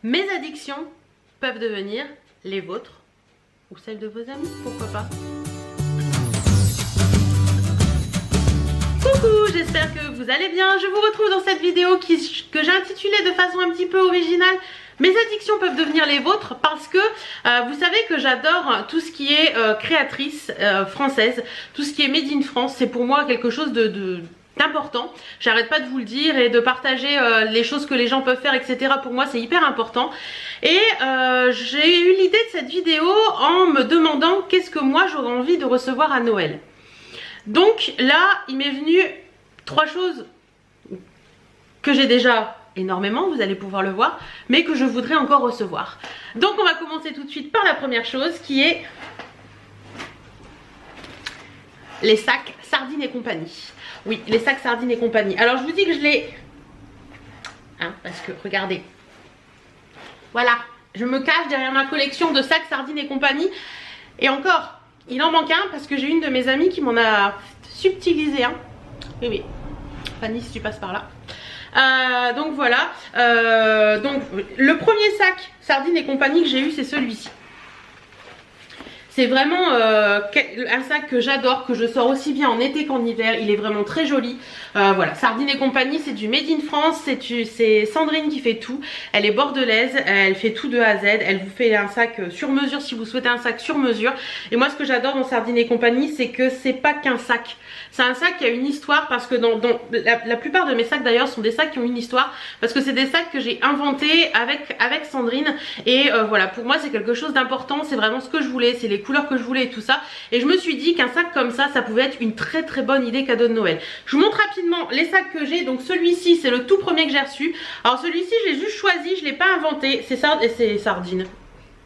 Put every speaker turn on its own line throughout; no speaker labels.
Mes addictions peuvent devenir les vôtres ou celles de vos amis, pourquoi pas. Coucou, j'espère que vous allez bien. Je vous retrouve dans cette vidéo que j'ai intitulée de façon un petit peu originale. Mes addictions peuvent devenir les vôtres parce que vous savez que j'adore tout ce qui est créatrice française, tout ce qui est made in France. C'est pour moi quelque chose d'important. J'arrête pas de vous le dire et de partager les choses que les gens peuvent faire, etc. Pour moi c'est hyper important. Et j'ai eu l'idée de cette vidéo en me demandant qu'est-ce que moi j'aurais envie de recevoir à Noël. Donc là il m'est venu 3 choses que j'ai déjà énormément, vous allez pouvoir le voir, mais que je voudrais encore recevoir. Donc on va commencer tout de suite par la première chose qui est les sacs Sardines et compagnie. Oui, les sacs Sardines et compagnie. Alors je vous dis que je les... parce que regardez. Voilà, je me cache derrière ma collection de sacs Sardines et compagnie. Et encore, il en manque un parce que j'ai une de mes amies qui m'en a subtilisé un. Oui, oui. Fanny, si tu passes par là. Donc voilà, donc le premier sac Sardines et compagnie que j'ai eu, c'est celui-ci. C'est vraiment un sac que j'adore, que je sors aussi bien en été qu'en hiver. Il est vraiment très joli. Voilà, Sardines et compagnie, c'est du Made in France. C'est Sandrine qui fait tout. Elle est bordelaise, elle fait tout de A à Z. Elle vous fait un sac sur mesure si vous souhaitez un sac sur mesure. Et moi, ce que j'adore dans Sardines et compagnie, c'est que c'est pas qu'un sac. C'est un sac qui a une histoire parce que dans la plupart de mes sacs d'ailleurs sont des sacs qui ont une histoire. Parce que c'est des sacs que j'ai inventés avec Sandrine. Et voilà, pour moi, c'est quelque chose d'important. C'est vraiment ce que je voulais. C'est les couleurs que je voulais et tout ça, et je me suis dit qu'un sac comme ça pouvait être une très très bonne idée cadeau de Noël. Je vous montre rapidement les sacs que j'ai. Donc celui-ci c'est le tout premier que j'ai reçu. Alors celui-ci je l'ai juste choisi, je l'ai pas inventé, c'est Sardine.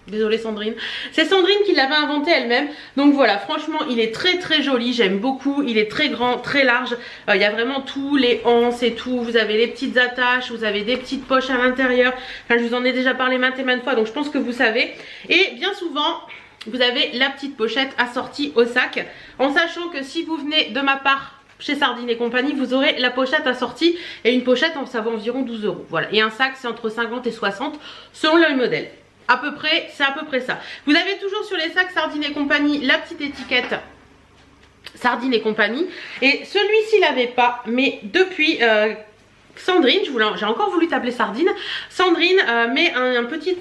Désolée Sandrine, c'est Sandrine qui l'avait inventé elle-même. Donc voilà, franchement il est très très joli, j'aime beaucoup. Il est très grand, très large, il y a vraiment tous les anses et tout. Vous avez les petites attaches, vous avez des petites poches à l'intérieur. Enfin je vous en ai déjà parlé maintes et maintes fois, donc je pense que vous savez. Et bien souvent vous avez la petite pochette assortie au sac, en sachant que si vous venez de ma part chez Sardines et compagnie, vous aurez la pochette assortie, et une pochette ça vaut environ 12 €. Voilà, et un sac c'est entre 50 et 60 selon le modèle. À peu près, c'est à peu près ça. Vous avez toujours sur les sacs Sardines et compagnie la petite étiquette Sardines et compagnie, et celui-ci l'avait pas, mais depuis Sandrine, j'ai encore voulu t'appeler Sardine. Sandrine met un petit...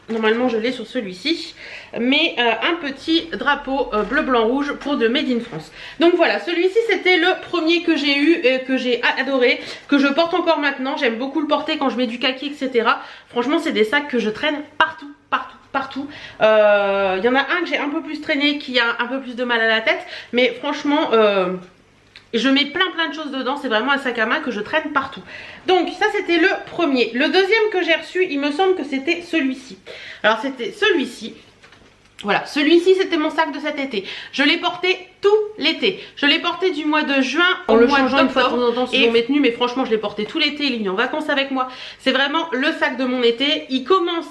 normalement je l'ai sur celui-ci, mais un petit drapeau bleu blanc rouge pour de Made in France. Donc voilà, celui-ci c'était le premier que j'ai eu et que j'ai adoré, que je porte encore maintenant. J'aime beaucoup le porter quand je mets du kaki, etc. Franchement c'est des sacs que je traîne partout. Il y en a un que j'ai un peu plus traîné, qui a un peu plus de mal à la tête, mais franchement je mets plein de choses dedans. C'est vraiment un sac à main que je traîne partout. Donc ça c'était le premier. Le deuxième que j'ai reçu, il me semble que c'était celui-ci. Alors c'était celui-ci. Voilà, celui-ci c'était mon sac de cet été. Je l'ai porté tout l'été. Je l'ai porté du mois de juin au mois d'octobre. Une fois de temps en temps selon mes tenues, mais franchement je l'ai porté tout l'été. Il est venu en vacances avec moi. C'est vraiment le sac de mon été. Il commence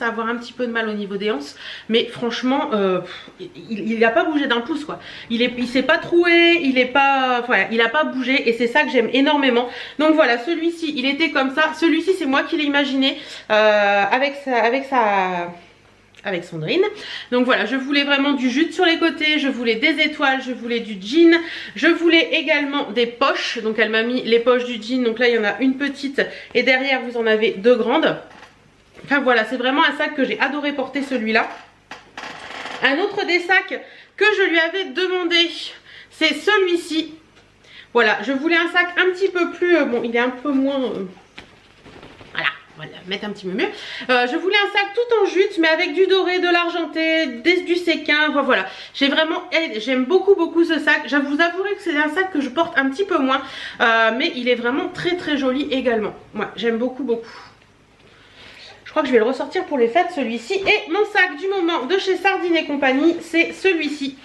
à avoir un petit peu de mal au niveau des hanches, mais franchement il n'a pas bougé d'un pouce quoi. Il s'est pas troué, il a pas bougé, et c'est ça que j'aime énormément. Donc voilà, celui-ci il était comme ça. Celui-ci c'est moi qui l'ai imaginé avec Sandrine. Donc voilà, je voulais vraiment du jute sur les côtés, je voulais des étoiles, je voulais du jean, je voulais également des poches. Donc elle m'a mis les poches du jean, donc là il y en a une petite et derrière vous en avez 2 grandes. Enfin voilà, c'est vraiment un sac que j'ai adoré porter, celui-là. Un autre des sacs que je lui avais demandé, c'est celui-ci. Voilà, je voulais un sac un petit peu plus... bon, il est un peu moins... voilà, on va le mettre un petit peu mieux. Je voulais un sac tout en jute, mais avec du doré, de l'argenté, du séquin. Voilà, j'aime beaucoup ce sac. Je vous avouerai que c'est un sac que je porte un petit peu moins, mais il est vraiment très joli également. Moi, j'aime beaucoup. Je crois que je vais le ressortir pour les fêtes, celui-ci. Et mon sac du moment de chez Sardines et compagnie, c'est celui-ci.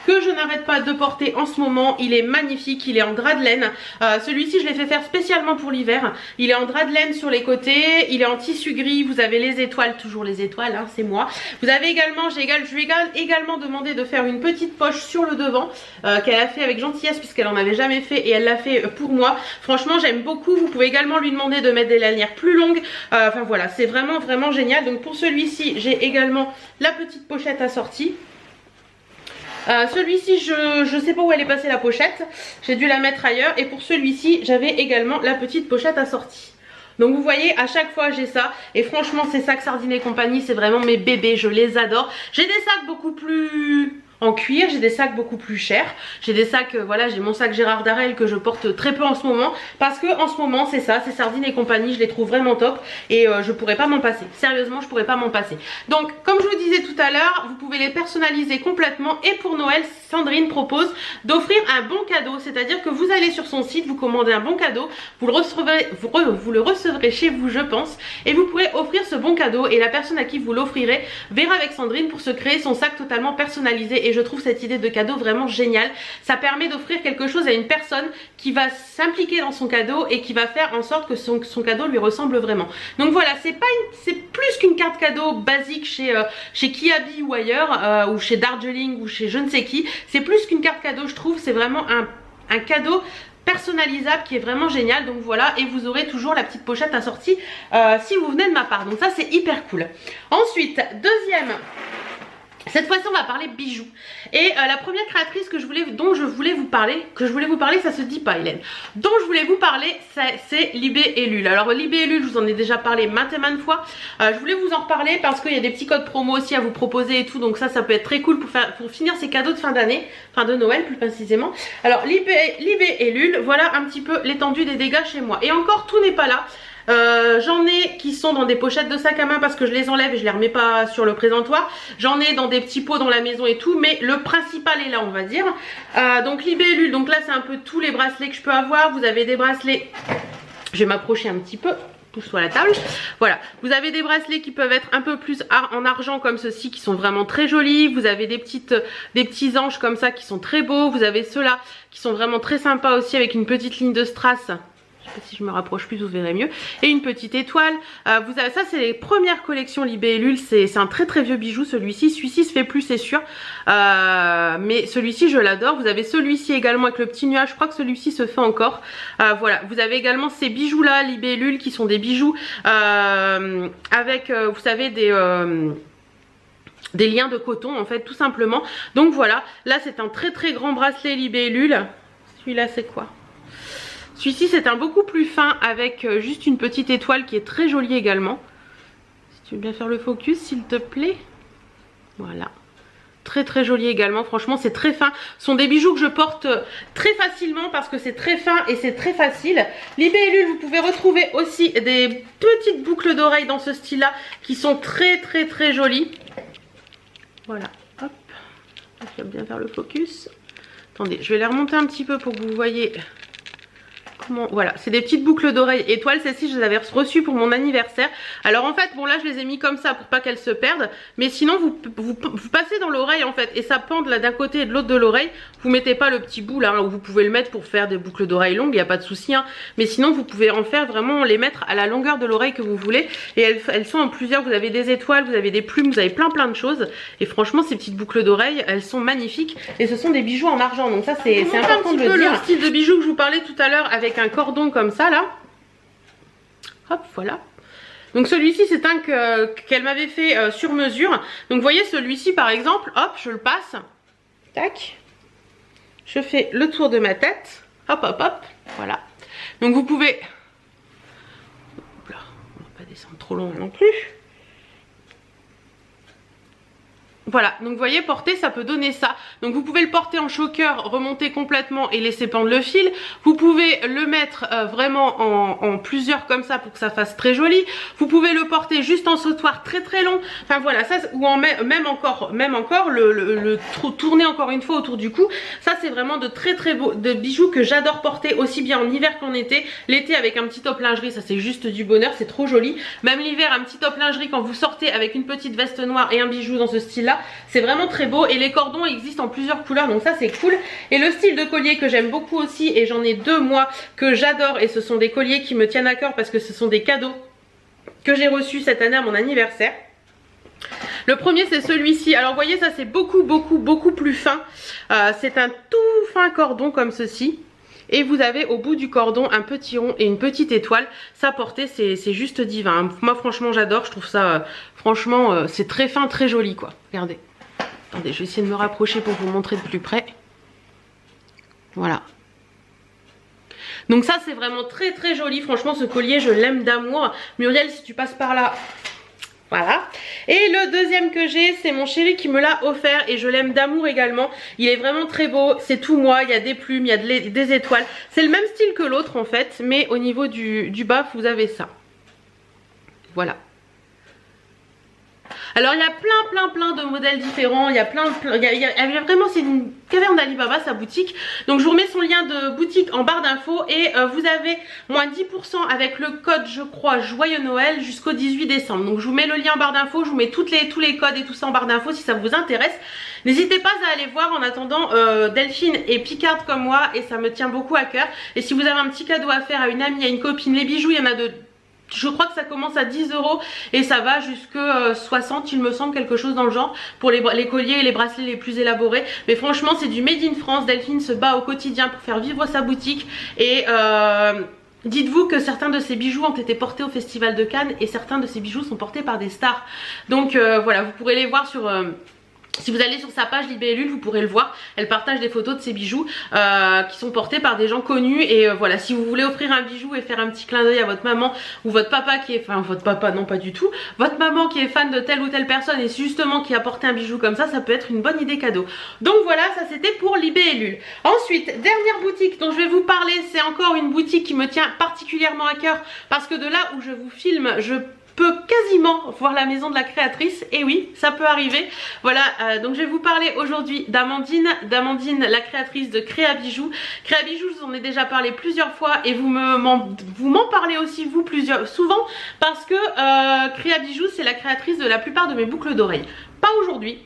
que je n'arrête pas de porter en ce moment. Il est magnifique, il est en drap de laine. Celui-ci je l'ai fait faire spécialement pour l'hiver. Il est en drap de laine sur les côtés, il est en tissu gris, vous avez les étoiles, toujours les étoiles, hein, c'est moi. Vous avez également, je lui ai également demandé de faire une petite poche sur le devant qu'elle a fait avec gentillesse puisqu'elle en avait jamais fait et elle l'a fait pour moi. Franchement j'aime beaucoup. Vous pouvez également lui demander de mettre des lanières plus longues. Enfin voilà, c'est vraiment vraiment génial. Donc pour celui-ci j'ai également la petite pochette assortie. Celui-ci je sais pas où elle est passée la pochette, j'ai dû la mettre ailleurs. Et pour celui-ci j'avais également la petite pochette assortie. Donc vous voyez, à chaque fois j'ai ça. Et franchement ces sacs Sardine et compagnie, c'est vraiment mes bébés, je les adore. J'ai des sacs beaucoup plus en cuir, j'ai des sacs beaucoup plus chers. J'ai des sacs, voilà, j'ai mon sac Gérard Darel que je porte très peu en ce moment. Parce que en ce moment c'est ça, c'est Sardine et compagnie, je les trouve vraiment top. Et je pourrais pas m'en passer, sérieusement je pourrais pas m'en passer. Donc comme je vous disais tout à l'heure, vous pouvez les personnaliser complètement. Et pour Noël, Sandrine propose d'offrir un bon cadeau. C'est-à-dire que vous allez sur son site, vous commandez un bon cadeau, vous le recevrez chez vous je pense. Et vous pourrez offrir ce bon cadeau et la personne à qui vous l'offrirez verra avec Sandrine pour se créer son sac totalement personnalisé. Et je trouve cette idée de cadeau vraiment géniale. Ça permet d'offrir quelque chose à une personne qui va s'impliquer dans son cadeau et qui va faire en sorte que son cadeau lui ressemble vraiment. Donc voilà, c'est plus qu'une carte cadeau basique chez Kiabi ou ailleurs, ou chez Darjeeling ou chez je ne sais qui. C'est plus qu'une carte cadeau, je trouve. C'est vraiment un cadeau personnalisable qui est vraiment génial. Donc voilà, et vous aurez toujours la petite pochette assortie si vous venez de ma part. Donc ça c'est hyper cool. Ensuite, deuxième, cette fois-ci on va parler bijoux. Et la première créatrice dont je voulais vous parler, ça se dit pas Hélène, dont je voulais vous parler, c'est Libé et Lul. Alors Libé et Lul, je vous en ai déjà parlé maintes et maintes fois. Je voulais vous en reparler parce qu'il y a des petits codes promo aussi à vous proposer et tout. Donc ça peut être très cool pour finir ces cadeaux de fin d'année, fin de Noël plus précisément. Alors Libé et Lul, voilà un petit peu l'étendue des dégâts chez moi. Et encore tout n'est pas là. J'en ai qui sont dans des pochettes de sac à main parce que je les enlève et je les remets pas sur le présentoir. J'en ai dans des petits pots dans la maison et tout, mais le principal est là on va dire. Donc Libé et Lul, donc là c'est un peu tous les bracelets que je peux avoir. Vous avez des bracelets, je vais m'approcher un petit peu, pousse-toi à la table. Voilà, vous avez des bracelets qui peuvent être un peu plus en argent comme ceux-ci qui sont vraiment très jolis. Vous avez des petits anges comme ça qui sont très beaux. Vous avez ceux-là qui sont vraiment très sympas aussi avec une petite ligne de strass. Si je me rapproche plus vous verrez mieux. Et une petite étoile. Vous avez, ça c'est les premières collections Libé et Lul. C'est un très très vieux bijou celui-ci. Celui-ci se fait plus c'est sûr. Mais celui-ci je l'adore. Vous avez celui-ci également avec le petit nuage. Je crois que celui-ci se fait encore. Voilà. Vous avez également ces bijoux là Libé et Lul qui sont des bijoux avec vous savez des liens de coton en fait tout simplement. Donc voilà. Là c'est un très très grand bracelet Libé et Lul. Celui-là c'est quoi? Celui-ci c'est un beaucoup plus fin avec juste une petite étoile qui est très jolie également. Si tu veux bien faire le focus s'il te plaît. Voilà. Très très joli également, franchement c'est très fin. Ce sont des bijoux que je porte très facilement parce que c'est très fin et c'est très facile. Libé et Lul, vous pouvez retrouver aussi des petites boucles d'oreilles dans ce style là qui sont très très très jolies. Voilà, hop. Je vais bien faire le focus. Attendez, je vais les remonter un petit peu pour que vous voyez. Voilà, c'est des petites boucles d'oreilles étoiles. Celles-ci je les avais reçues pour mon anniversaire. Alors en fait bon là je les ai mis comme ça pour pas qu'elles se perdent. Mais sinon vous passez dans l'oreille en fait. Et ça pend là d'un côté et de l'autre de l'oreille. Vous mettez pas le petit bout là hein, où vous pouvez le mettre pour faire des boucles d'oreilles longues. Il n'y a pas de souci hein. Mais sinon vous pouvez en faire vraiment les mettre à la longueur de l'oreille que vous voulez. Et elles sont en plusieurs. Vous avez des étoiles, vous avez des plumes, vous avez plein de choses. Et franchement ces petites boucles d'oreilles elles sont magnifiques. Et ce sont des bijoux en argent. Donc ça c'est important de le dire. Le style de bijoux que je vous parlais tout à l'heure avec un cordon comme ça là. Hop voilà. Donc celui-ci c'est un qu'elle m'avait fait sur mesure. Donc vous voyez celui-ci par exemple, hop je le passe. Tac. Je fais le tour de ma tête. Hop hop hop. Voilà. Donc vous pouvez. Hop là, on va pas descendre trop loin non plus. Voilà, donc vous voyez porter ça peut donner ça. Donc vous pouvez le porter en choker, remonter complètement et laisser pendre le fil. Vous pouvez le mettre vraiment en plusieurs comme ça pour que ça fasse très joli. Vous pouvez le porter juste en sautoir très très long. Enfin voilà, ça ou en même encore le tourner encore une fois autour du cou. Ça c'est vraiment de très très beaux de bijoux que j'adore porter aussi bien en hiver qu'en été. L'été avec un petit top lingerie, ça c'est juste du bonheur, c'est trop joli. Même l'hiver un petit top lingerie quand vous sortez avec une petite veste noire et un bijou dans ce style là. là. C'est vraiment très beau et les cordons existent en plusieurs couleurs, donc ça c'est cool. Et le style de collier que j'aime beaucoup aussi, et j'en ai deux moi que j'adore, et ce sont des colliers qui me tiennent à cœur parce que ce sont des cadeaux que j'ai reçus cette année à mon anniversaire. Le premier c'est celui-ci. Alors vous voyez, ça c'est beaucoup plus fin. C'est un tout fin cordon comme ceci. Et vous avez au bout du cordon un petit rond et une petite étoile. Sa portée c'est juste divin. Moi franchement j'adore, je trouve ça franchement c'est très fin, très joli quoi. Regardez. Attendez, je vais essayer de me rapprocher pour vous montrer de plus près. Voilà. Donc ça c'est vraiment très joli. Franchement ce collier je l'aime d'amour. Muriel, si tu passes par là... Voilà. Et le deuxième que j'ai, c'est mon chéri qui me l'a offert et je l'aime d'amour également. Il est vraiment très beau, c'est tout moi, il y a des plumes, il y a des étoiles. C'est le même style que l'autre en fait, mais au niveau du bas, vous avez ça. Voilà. Alors il y a plein de modèles différents, il y a vraiment, c'est une caverne d'Alibaba sa boutique. Donc je vous remets son lien de boutique en barre d'infos et vous avez moins 10% avec le code je crois Joyeux Noël jusqu'au 18 décembre. Donc je vous mets le lien en barre d'infos, je vous mets tous les codes et tout ça en barre d'infos si ça vous intéresse. N'hésitez pas à aller voir. En attendant, Delphine est picarde comme moi et ça me tient beaucoup à cœur. Et si vous avez un petit cadeau à faire à une amie, à une copine, les bijoux il y en a de... Je crois que ça commence à 10 € et ça va jusque 60, il me semble, quelque chose dans le genre, pour les colliers et les bracelets les plus élaborés. Mais franchement c'est du made in France. Delphine se bat au quotidien pour faire vivre sa boutique et dites-vous que certains de ces bijoux ont été portés au Festival de Cannes et certains de ces bijoux sont portés par des stars. Donc voilà, vous pourrez les voir sur... Si vous allez sur sa page Libellule, vous pourrez le voir. Elle partage des photos de ses bijoux qui sont portés par des gens connus. Et voilà, si vous voulez offrir un bijou et faire un petit clin d'œil à votre maman ou votre papa qui est... Enfin, votre papa, non pas du tout. Votre maman qui est fan de telle ou telle personne et justement qui a porté un bijou comme ça peut être une bonne idée cadeau. Donc voilà, ça c'était pour Libellule. Ensuite, dernière boutique dont je vais vous parler. C'est encore une boutique qui me tient particulièrement à cœur. Parce que de là où je vous filme, je peux quasiment voir la maison de la créatrice. Et oui, ça peut arriver. Voilà, donc je vais vous parler aujourd'hui d'Amandine, la créatrice de Créa Bijoux. Créa Bijoux, je vous en ai déjà parlé plusieurs fois et vous m'en parlez aussi vous souvent parce que Créa Bijoux c'est la créatrice de la plupart de mes boucles d'oreilles. Pas aujourd'hui,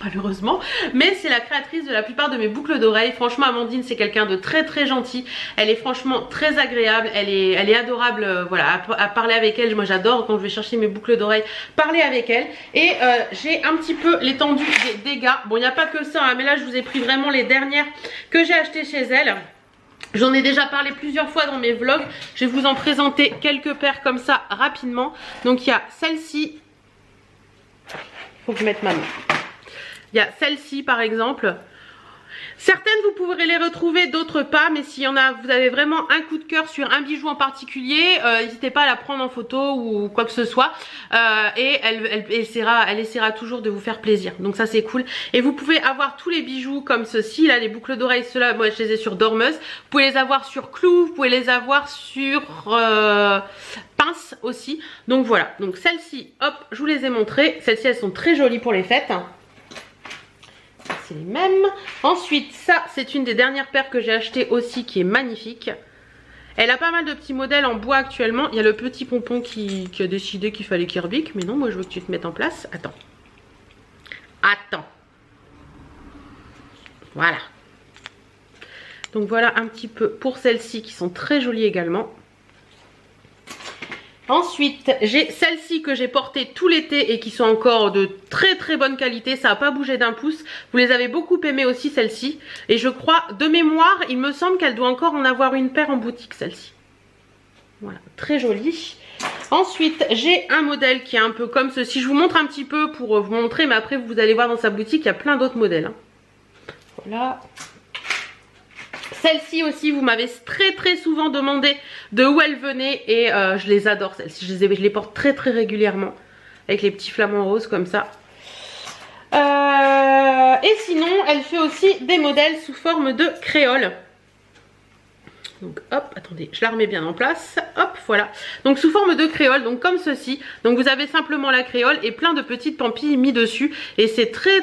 malheureusement, mais c'est la créatrice de la plupart de mes boucles d'oreilles. Franchement Amandine c'est quelqu'un de très gentil, elle est franchement très agréable, elle est adorable, voilà, à parler avec elle. Moi j'adore quand je vais chercher mes boucles d'oreilles parler avec elle. Et j'ai un petit peu l'étendue des dégâts. Bon il n'y a pas que ça hein, mais là je vous ai pris vraiment les dernières que j'ai achetées chez elle. J'en ai déjà parlé plusieurs fois dans mes vlogs, je vais vous en présenter quelques paires comme ça rapidement. Donc il y a celle-ci, faut que je mette ma main. Il y a celle-ci par exemple. Certaines vous pourrez les retrouver, d'autres pas. Mais s'il y en a, vous avez vraiment un coup de cœur sur un bijou en particulier, n'hésitez pas à la prendre en photo ou quoi que ce soit. Et elle essaiera toujours de vous faire plaisir. Donc ça c'est cool. Et vous pouvez avoir tous les bijoux comme ceci. Là les boucles d'oreilles, ceux-là moi je les ai sur dormeuse. Vous pouvez les avoir sur clou, vous pouvez les avoir sur pince aussi. Donc voilà, donc celles-ci, hop, je vous les ai montrées. Celles-ci elles sont très jolies pour les fêtes. C'est les mêmes. Ensuite ça c'est une des dernières paires que j'ai achetées aussi qui est magnifique. Elle a pas mal de petits modèles en bois actuellement. Il y a le petit pompon qui a décidé qu'il fallait qu'il rebique. Mais non, moi je veux que tu te mettes en place. Attends. Voilà. Donc voilà un petit peu pour celles-ci qui sont très jolies également. Ensuite j'ai celles-ci que j'ai portées tout l'été et qui sont encore de très bonne qualité. Ça n'a pas bougé d'un pouce. Vous les avez beaucoup aimées aussi celles-ci. Et je crois de mémoire il me semble qu'elle doit encore en avoir une paire en boutique celle-ci. Voilà, très jolie. Ensuite j'ai un modèle qui est un peu comme ceci. Je vous montre un petit peu pour vous montrer, mais après vous allez voir dans sa boutique il y a plein d'autres modèles. Voilà. Celle-ci aussi, vous m'avez très souvent demandé de où elle venait et je les adore celles-ci. Je les porte très régulièrement avec les petits flamants roses comme ça. Et sinon, elle fait aussi des modèles sous forme de créole. Donc hop, attendez, je la remets bien en place. Hop, voilà. Donc sous forme de créole, donc comme ceci. Donc vous avez simplement la créole et plein de petites pampilles mis dessus. Et c'est très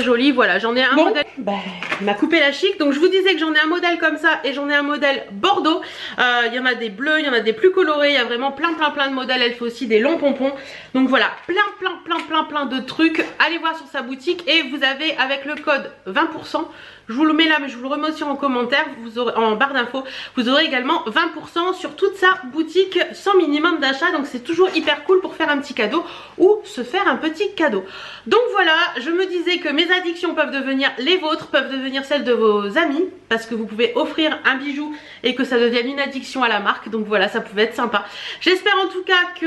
joli. Voilà, j'en ai un modèle. Il m'a coupé la chic. Donc je vous disais que j'en ai un modèle comme ça et j'en ai un modèle bordeaux. Il y en a des bleus, il y en a des plus colorés. Il y a vraiment plein de modèles. Elle fait aussi des longs pompons. Donc voilà, plein de trucs. Allez voir sur sa boutique et vous avez avec le code 20%. Je vous le mets là, mais je vous le remets aussi en commentaire, vous aurez en barre d'infos. Vous aurez également 20% sur toute sa boutique sans minimum d'achat. Donc c'est toujours hyper cool pour faire un petit cadeau ou se faire un petit cadeau. Donc voilà, je me disais que mes addictions peuvent devenir les vôtres, peuvent devenir celles de vos amis, parce que vous pouvez offrir un bijou et que ça devienne une addiction à la marque. Donc voilà, ça pouvait être sympa. J'espère en tout cas que...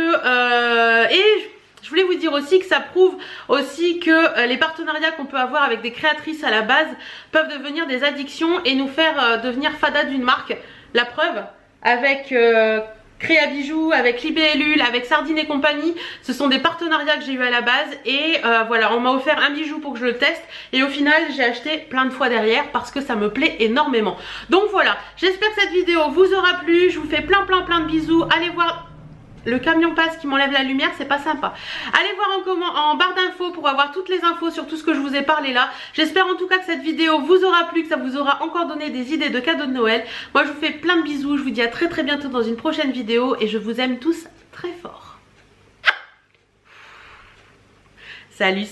je voulais vous dire aussi que ça prouve aussi que les partenariats qu'on peut avoir avec des créatrices à la base peuvent devenir des addictions et nous faire devenir fada d'une marque. La preuve avec Créa Bijoux, avec Libellule, avec Sardine et compagnie, ce sont des partenariats que j'ai eu à la base et voilà, on m'a offert un bijou pour que je le teste et au final j'ai acheté plein de fois derrière parce que ça me plaît énormément. Donc voilà, j'espère que cette vidéo vous aura plu, je vous fais plein de bisous, allez voir... Le camion passe qui m'enlève la lumière, c'est pas sympa. Allez voir en barre d'infos pour avoir toutes les infos sur tout ce que je vous ai parlé là. J'espère en tout cas que cette vidéo vous aura plu, que ça vous aura encore donné des idées de cadeaux de Noël. Moi je vous fais plein de bisous, je vous dis à très bientôt dans une prochaine vidéo et je vous aime tous très fort. Salut